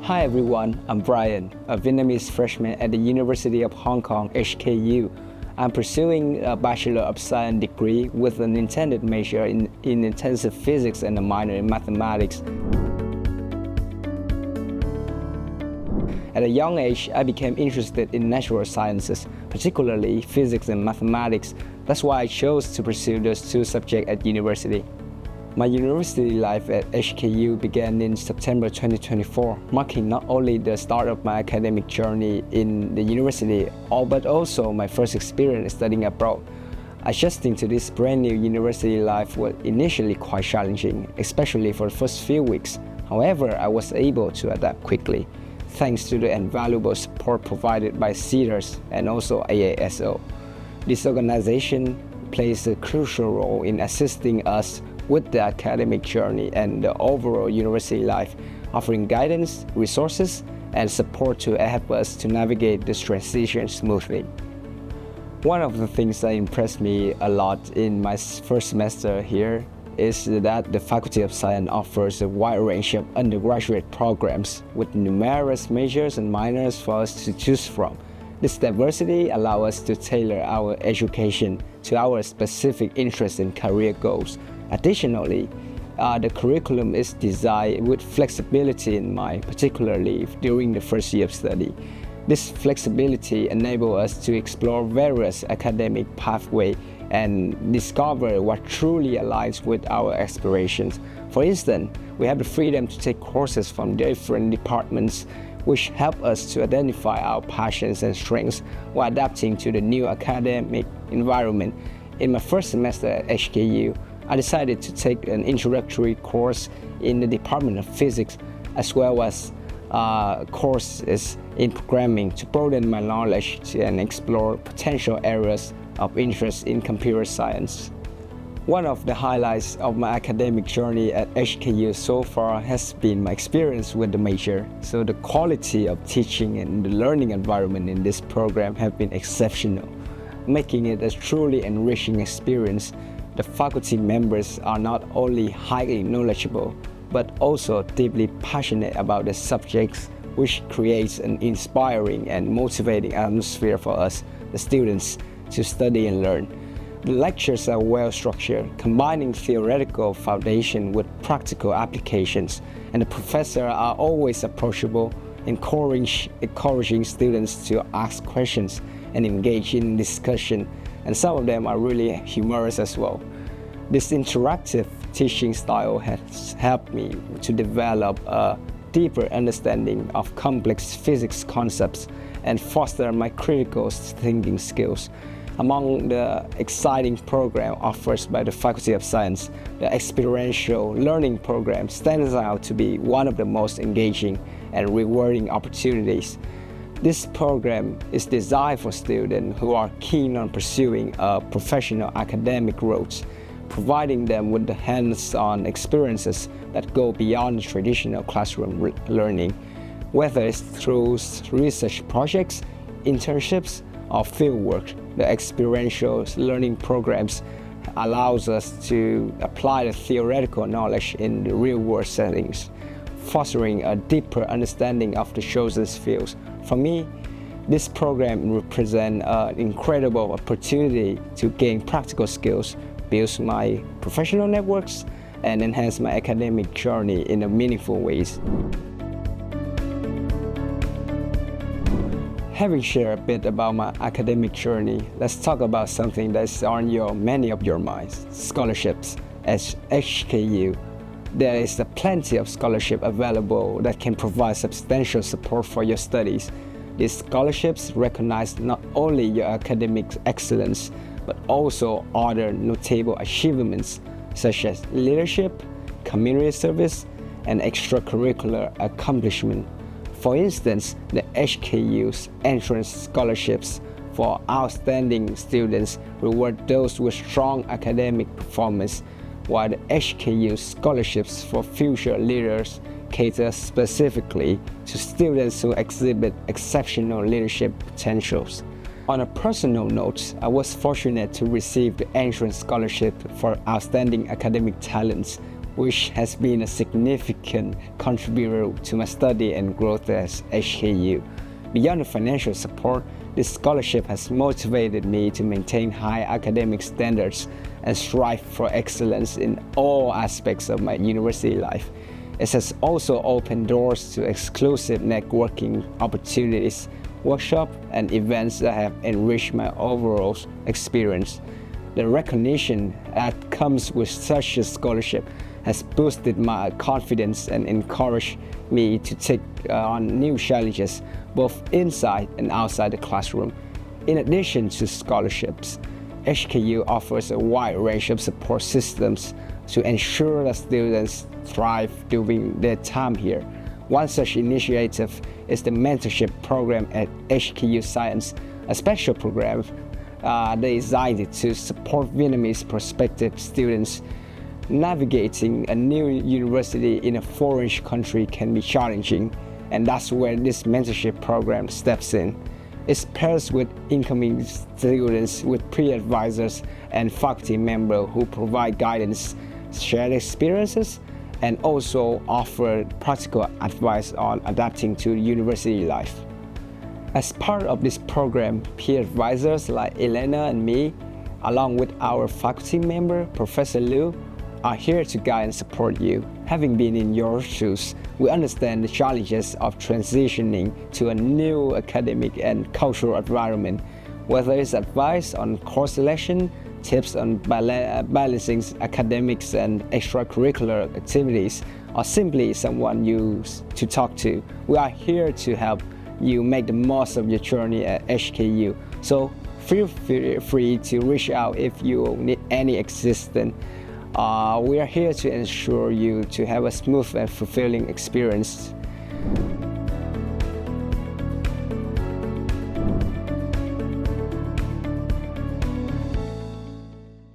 Hi everyone, I'm Brian, a Vietnamese freshman at the University of Hong Kong, HKU. I'm pursuing a Bachelor of Science degree with an intended major in intensive physics and a minor in mathematics. At a young age, I became interested in natural sciences, particularly physics and mathematics. That's why I chose to pursue those two subjects at university. My university life at HKU began in September 2024, marking not only the start of my academic journey in the university, but also my first experience studying abroad. Adjusting to this brand new university life was initially quite challenging, especially for the first few weeks. However, I was able to adapt quickly, thanks to the invaluable support provided by CEDARS and also AASO. This organization plays a crucial role in assisting us with the academic journey and the overall university life, offering guidance, resources, and support to help us to navigate this transition smoothly. One of the things that impressed me a lot in my first semester here is that the Faculty of Science offers a wide range of undergraduate programs with numerous majors and minors for us to choose from. This diversity allows us to tailor our education to our specific interests and career goals. Additionally, the curriculum is designed with flexibility in mind, particularly during the first year of study. This flexibility enables us to explore various academic pathways and discover what truly aligns with our aspirations. For instance, we have the freedom to take courses from different departments, which help us to identify our passions and strengths while adapting to the new academic environment. In my first semester at HKU, I decided to take an introductory course in the Department of Physics, as well as courses in programming to broaden my knowledge and explore potential areas of interest in computer science. One of the highlights of my academic journey at HKU so far has been my experience with the major. So the quality of teaching and the learning environment in this program have been exceptional, making it a truly enriching experience. The faculty members are not only highly knowledgeable, but also deeply passionate about the subjects, which creates an inspiring and motivating atmosphere for us, the students, to study and learn. The lectures are well structured, combining theoretical foundation with practical applications, and the professors are always approachable, encouraging students to ask questions and engage in discussion, and some of them are really humorous as well. This interactive teaching style has helped me to develop a deeper understanding of complex physics concepts and foster my critical thinking skills. Among the exciting programs offered by the Faculty of Science, the Experiential Learning program stands out to be one of the most engaging and rewarding opportunities. This program is designed for students who are keen on pursuing a professional academic route, providing them with the hands-on experiences that go beyond traditional classroom learning. Whether it's through research projects, internships, or fieldwork, the Experiential Learning programs allows us to apply the theoretical knowledge in the real-world settings, fostering a deeper understanding of the chosen fields. For me, this program represents an incredible opportunity to gain practical skills, build my professional networks, and enhance my academic journey in a meaningful ways. Having shared a bit about my academic journey, let's talk about something that's on many of your minds: scholarships. At HKU, there is plenty of scholarship available that can provide substantial support for your studies. These scholarships recognize not only your academic excellence, but also other notable achievements such as leadership, community service, and extracurricular accomplishment. For instance, the HKU's entrance scholarships for outstanding students reward those with strong academic performance, while the HKU scholarships for future leaders cater specifically to students who exhibit exceptional leadership potentials. On a personal note, I was fortunate to receive the entrance scholarship for outstanding academic talents, which has been a significant contributor to my study and growth at HKU. Beyond the financial support, this scholarship has motivated me to maintain high academic standards and strive for excellence in all aspects of my university life. It has also opened doors to exclusive networking opportunities, workshops, and events that have enriched my overall experience. The recognition that comes with such a scholarship has boosted my confidence and encouraged me to take on new challenges both inside and outside the classroom. In addition to scholarships, HKU offers a wide range of support systems to ensure that students thrive during their time here. One such initiative is the mentorship program at HKU Science, a special program designed to support Vietnamese prospective students. Navigating a new university in a foreign country can be challenging, and that's where this mentorship program steps in. It's pairs with incoming students with peer advisors and faculty members who provide guidance, share experiences, and also offer practical advice on adapting to university life. As part of this program, peer advisors like Elena and me, along with our faculty member, Professor Liu, are here to guide and support you. Having been in your shoes, we understand the challenges of transitioning to a new academic and cultural environment, whether it's advice on course selection, tips on balancing academics and extracurricular activities, or simply someone you to talk to. We are here to help you make the most of your journey at HKU. So feel free to reach out if you need any assistance. We are here to ensure you to have a smooth and fulfilling experience.